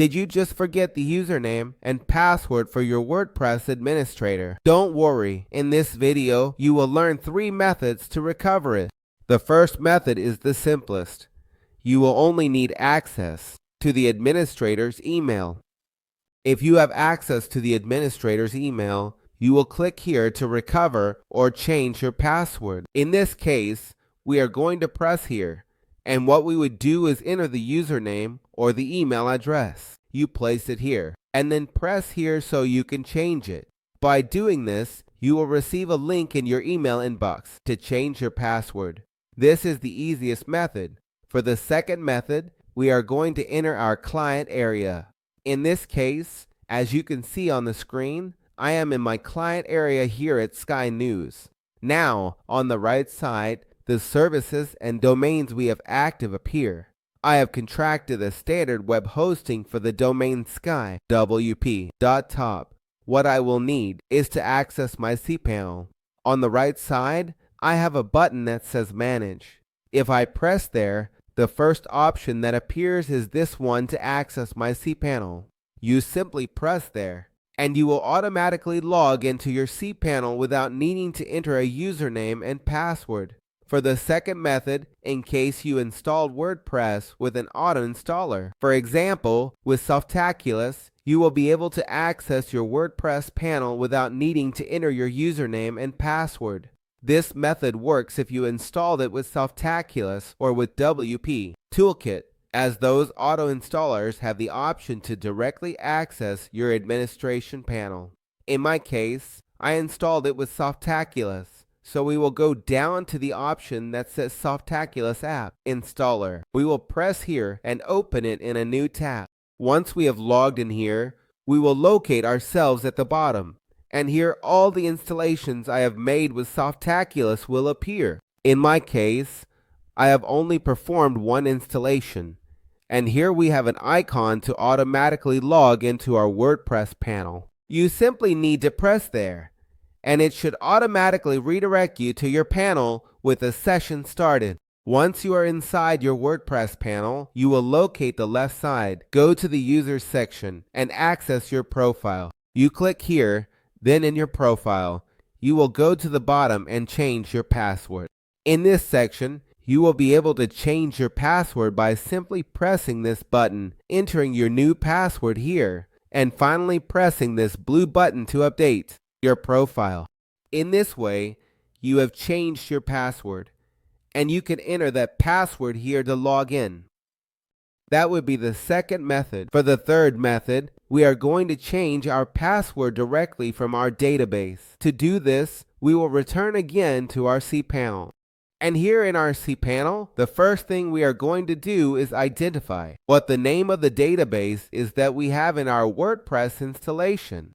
Did you just forget the username and password for your WordPress administrator? Don't worry, in this video you will learn 3 methods to recover it. The first method is the simplest. You will only need access to the administrator's email. If you have access to the administrator's email, you will click here to recover or change your password. In this case, we are going to press here, and what we would do is enter the username or the email address. You place it here, and then press here so you can change it. By doing this, you will receive a link in your email inbox to change your password. This is the easiest method. For the second method, we are going to enter our client area. In this case, as you can see on the screen, I am in my client area here at Sky News. Now, on the right side, the services and domains we have active appear. I have contracted a standard web hosting for the domain Sky WP.top. What I will need is to access my cPanel. On the right side, I have a button that says Manage. If I press there, the first option that appears is this one to access my cPanel. You simply press there, and you will automatically log into your cPanel without needing to enter a username and password. For the second method, in case you installed WordPress with an auto-installer. For example, with Softaculous, you will be able to access your WordPress panel without needing to enter your username and password. This method works if you installed it with Softaculous or with WP Toolkit, as those auto-installers have the option to directly access your administration panel. In my case, I installed it with Softaculous, so we will go down to the option that says Softaculous App Installer. We will press here and open it in a new tab. Once we have logged in here, we will locate ourselves at the bottom, and here all the installations I have made with Softaculous will appear. In my case, I have only performed one installation, and here we have an icon to automatically log into our WordPress panel. You simply need to press there, and it should automatically redirect you to your panel with a session started. Once you are inside your WordPress panel, you will locate the left side, go to the Users section, and access your profile. You click here, then in your profile, you will go to the bottom and change your password. In this section, you will be able to change your password by simply pressing this button, entering your new password here, and finally pressing this blue button to update your profile. In this way, you have changed your password, and you can enter that password here to log in. That would be the second method. For the third method, we are going to change our password directly from our database. To do this, we will return again to our cPanel. And here in our cPanel, the first thing we are going to do is identify what the name of the database is that we have in our WordPress installation.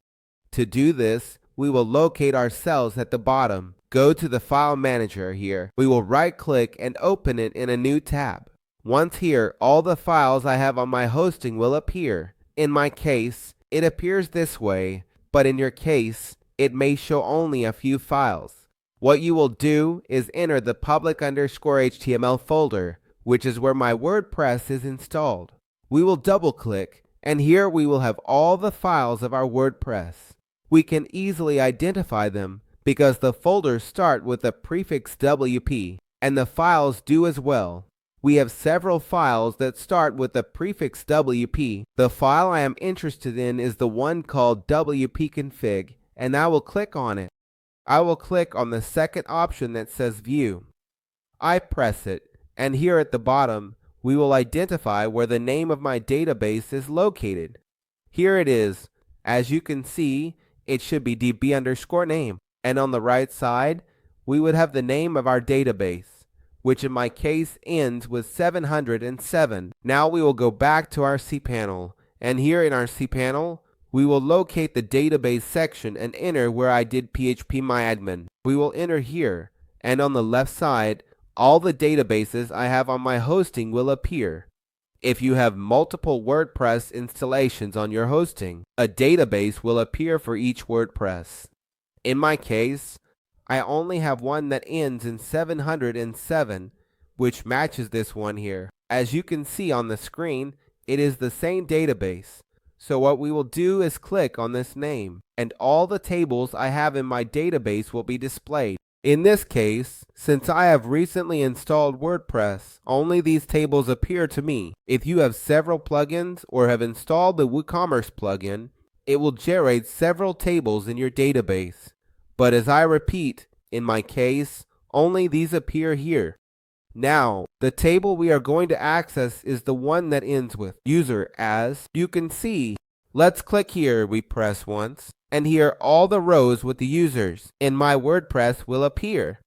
To do this, we will locate ourselves at the bottom. Go to the File Manager here. We will right-click and open it in a new tab. Once here, all the files I have on my hosting will appear. In my case, it appears this way, but in your case, it may show only a few files. What you will do is enter the public_HTML folder, which is where my WordPress is installed. We will double-click, and here we will have all the files of our WordPress. We can easily identify them because the folders start with the prefix WP, and the files do as well. We have several files that start with the prefix WP. The file I am interested in is the one called wp-config, and I will click on it. I will click on the second option that says View. I press it, and here at the bottom, we will identify where the name of my database is located. Here it is. As you can see, it should be db_name. And on the right side, we would have the name of our database, which in my case ends with 707. Now we will go back to our cPanel, and here in our cPanel, we will locate the database section and enter where I did phpMyAdmin. We will enter here, and on the left side, all the databases I have on my hosting will appear. If you have multiple WordPress installations on your hosting, a database will appear for each WordPress. In my case, I only have one that ends in 707, which matches this one here. As you can see on the screen, It is the same database. So what we will do is click on this name, and all the tables I have in my database will be displayed. In this case, since I have recently installed WordPress, only these tables appear to me. If you have several plugins or have installed the WooCommerce plugin, it will generate several tables in your database. But as I repeat, in my case, only these appear here. Now, the table we are going to access is the one that ends with user. As you can see, let's click here. We press once, and here all the rows with the users in my WordPress will appear.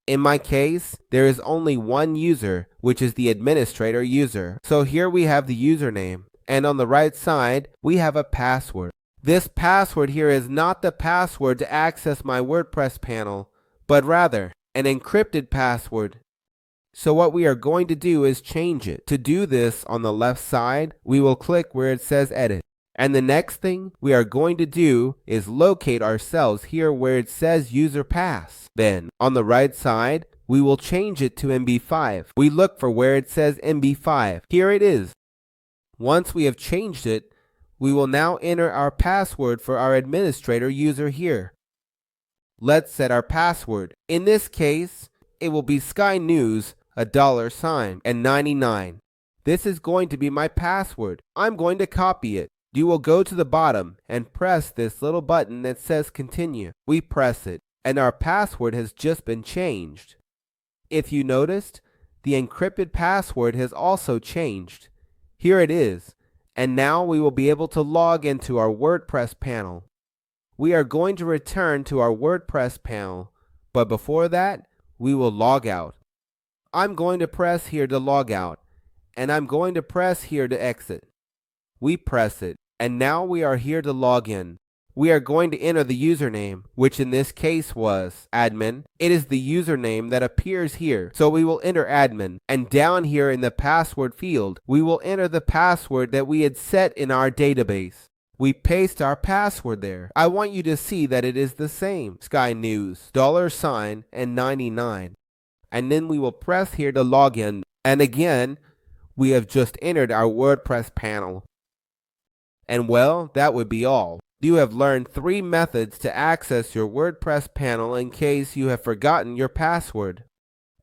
In my case, there is only one user, which is the administrator user. So here we have the username, and on the right side, we have a password. This password here is not the password to access my WordPress panel, but rather an encrypted password. So what we are going to do is change it. To do this, on the left side, we will click where it says edit. And the next thing we are going to do is locate ourselves here where it says user pass. Then on the right side, we will change it to MB5. We look for where it says MB5. Here it is. Once we have changed it, we will now enter our password for our administrator user here. Let's set our password. In this case, it will be Sky News, $, and 99. This is going to be my password. I'm going to copy it. You will go to the bottom and press this little button that says continue. We press it, and our password has just been changed. If you noticed, the encrypted password has also changed. Here it is, and now we will be able to log into our WordPress panel. We are going to return to our WordPress panel, but before that, we will log out. I'm going to press here to log out, and I'm going to press here to exit. We press it, and now we are here to log in. We are going to enter the username, which in this case was admin. It is the username that appears here, so we will enter admin, and down here in the password field, we will enter the password that we had set in our database. We paste our password there. I want you to see that it is the same, Sky News, $, and 99. And then we will press here to log in, and again, we have just entered our WordPress panel. And well, that would be all. You have learned 3 methods to access your WordPress panel in case you have forgotten your password.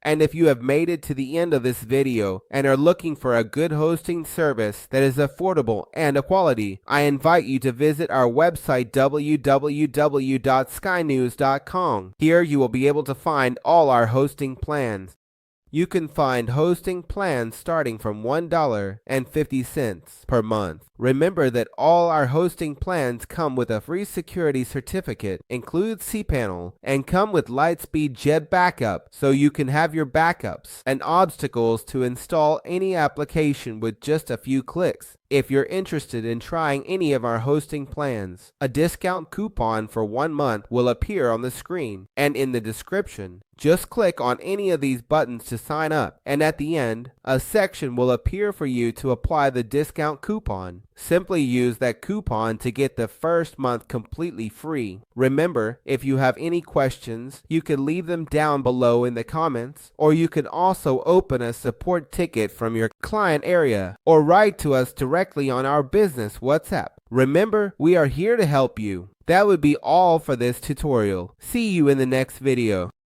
And if you have made it to the end of this video and are looking for a good hosting service that is affordable and of quality, I invite you to visit our website www.skynews.com. Here you will be able to find all our hosting plans. You can find hosting plans starting from $1.50 per month. Remember that all our hosting plans come with a free security certificate, include cPanel, and come with Lightspeed Jet Backup, so you can have your backups and obstacles to install any application with just a few clicks. If you're interested in trying any of our hosting plans, a discount coupon for 1 month will appear on the screen and in the description. Just click on any of these buttons to sign up, and at the end, a section will appear for you to apply the discount coupon. Simply use that coupon to get the first month completely free. Remember, if you have any questions, you can leave them down below in the comments, or you can also open a support ticket from your client area, or write to us directly on our business WhatsApp. Remember, we are here to help you. That would be all for this tutorial. See you in the next video.